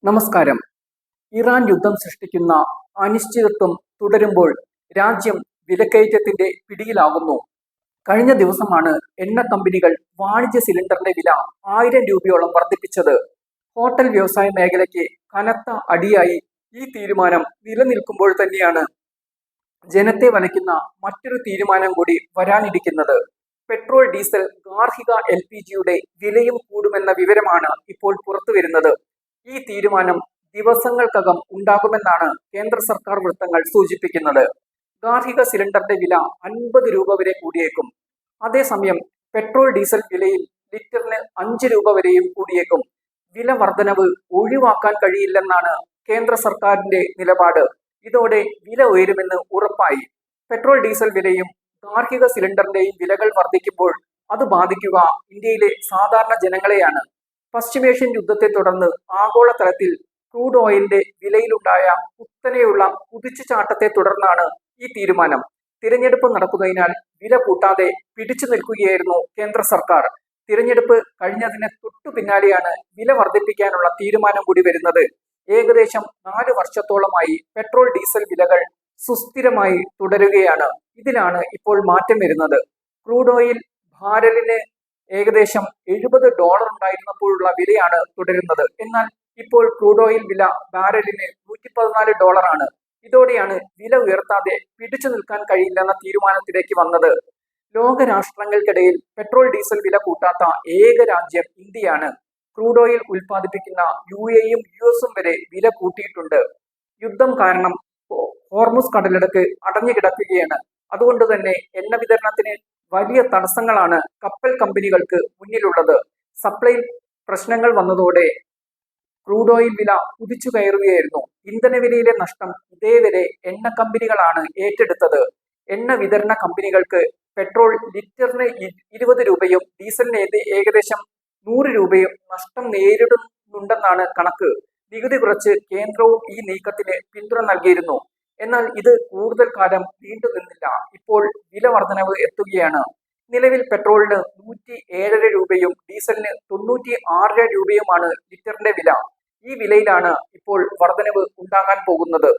നമസ്കാരം. ഇറാൻ യുദ്ധം സൃഷ്ടിക്കുന്ന അനിശ്ചിതത്വം തുടരുമ്പോൾ രാജ്യം വിലക്കയറ്റത്തിന്റെ പിടിയിലാകുന്നു. കഴിഞ്ഞ ദിവസമാണ് എണ്ണ കമ്പനികൾ വാണിജ്യ സിലിണ്ടറിന്റെ വില 1000 രൂപയോളം വർദ്ധിപ്പിച്ചത്. ഹോട്ടൽ വ്യവസായ മേഖലയ്ക്ക് കനത്ത അടിയായി ഈ തീരുമാനം നിലനിൽക്കുമ്പോൾ തന്നെയാണ് ജനത്തെ വലയ്ക്കുന്ന മറ്റൊരു തീരുമാനം കൂടി വരാനിരിക്കുന്നത്. പെട്രോൾ, ഡീസൽ, ഗാർഹിക LPGയുടെ വിലയും കൂടുമെന്ന വിവരമാണ് ഇപ്പോൾ പുറത്തുവരുന്നത്. ഈ തീരുമാനം ദിവസങ്ങൾക്കകം ഉണ്ടാകുമെന്നാണ് കേന്ദ്ര സർക്കാർ വൃത്തങ്ങൾ സൂചിപ്പിക്കുന്നത്. ഗാർഹിക സിലിണ്ടറിന്റെ വില 50 രൂപ വരെ കൂടിയേക്കും. അതേസമയം പെട്രോൾ, ഡീസൽ വിലയിൽ ലിറ്ററിന് 5 രൂപ വരെയും കൂടിയേക്കും. വില വർധനവ് ഒഴിവാക്കാൻ കഴിയില്ലെന്നാണ് കേന്ദ്ര സർക്കാരിന്റെ നിലപാട്. ഇതോടെ വില ഉയരുമെന്ന് ഉറപ്പായി. പെട്രോൾ, ഡീസൽ വിലയും ഗാർഹിക സിലിണ്ടറിന്റെയും വിലകൾ വർദ്ധിക്കുമ്പോൾ അത് ബാധിക്കുക ഇന്ത്യയിലെ സാധാരണ ജനങ്ങളെയാണ്. പശ്ചിമേഷ്യൻ യുദ്ധത്തെ തുടർന്ന് ആഗോളതലത്തിൽ ക്രൂഡ് ഓയിലിന്റെ വിലയിലുണ്ടായ കുത്തനെയുള്ള കുതിച്ചുചാട്ടത്തെ തുടർന്നാണ് ഈ തീരുമാനം. തിരഞ്ഞെടുപ്പ് നടക്കുന്നതിനാൽ വില കൂട്ടാതെ പിടിച്ചു നിൽക്കുകയായിരുന്നു കേന്ദ്ര സർക്കാർ. തിരഞ്ഞെടുപ്പ് കഴിഞ്ഞതിന് തൊട്ടു പിന്നാലെയാണ് വില വർദ്ധിപ്പിക്കാനുള്ള തീരുമാനം കൂടി വരുന്നത്. ഏകദേശം 4 വർഷത്തോളമായി പെട്രോൾ, ഡീസൽ വിലകൾ സുസ്ഥിരമായി തുടരുകയാണ്. ഇതിലാണ് ഇപ്പോൾ മാറ്റം വരുന്നത്. ക്രൂഡ് ഓയിൽ ബാരലിന് ഏകദേശം $70 ഉണ്ടായിരുന്നപ്പോഴുള്ള വിലയാണ് തുടരുന്നത്. എന്നാൽ ഇപ്പോൾ ക്രൂഡ് ഓയിൽ വില ബാരലിന് $114 ആണ്. ഇതോടെയാണ് വില ഉയർത്താതെ പിടിച്ചു നിൽക്കാൻ കഴിയില്ലെന്ന തീരുമാനത്തിലേക്ക് വന്നത്. ലോകരാഷ്ട്രങ്ങൾക്കിടയിൽ പെട്രോൾ, ഡീസൽ വില കൂട്ടാത്ത ഏക രാജ്യം ഇന്ത്യയാണ്. ക്രൂഡ് ഓയിൽ ഉൽപ്പാദിപ്പിക്കുന്ന UAEയും US വരെ വില കൂട്ടിയിട്ടുണ്ട്. യുദ്ധം കാരണം ഹോർമുസ് കടലിടുക്ക് അടഞ്ഞു കിടക്കുകയാണ്. അതുകൊണ്ട് തന്നെ എണ്ണ വിതരണത്തിന് വലിയ തടസ്സങ്ങളാണ് കപ്പൽ കമ്പനികൾക്ക് മുന്നിലുള്ളത്. സപ്ലൈ പ്രശ്നങ്ങൾ വന്നതോടെ ക്രൂഡ് ഓയിൽ വില കുതിച്ചു കയറുകയായിരുന്നു. ഇന്ധനവിലയിലെ നഷ്ടം ഇതേവരെ എണ്ണ കമ്പനികളാണ് ഏറ്റെടുത്തത്. എണ്ണ വിതരണ കമ്പനികൾക്ക് പെട്രോൾ ലിറ്ററിന് 20 രൂപയും ഡീസലിന് ഏകദേശം 100 രൂപയും നഷ്ടം നേരിടുന്നുണ്ടെന്നാണ് കണക്ക്. നികുതി കുറച്ച് കേന്ദ്രവും ഈ നീക്കത്തിന് പിന്തുണ നൽകിയിരുന്നു. എന്നാൽ ഇത് കൂടുതൽ കാലം നീണ്ടു നിന്നില്ല. ഇപ്പോൾ വില വർധനവ് എത്തുകയാണ്. നിലവിൽ പെട്രോളിന് 107 രൂപയും ഡീസലിന് 96 രൂപയുമാണ് ലിറ്ററിന്റെ വില. ഈ വിലയിലാണ് ഇപ്പോൾ വർധനവ് ഉണ്ടാകാൻ പോകുന്നത്.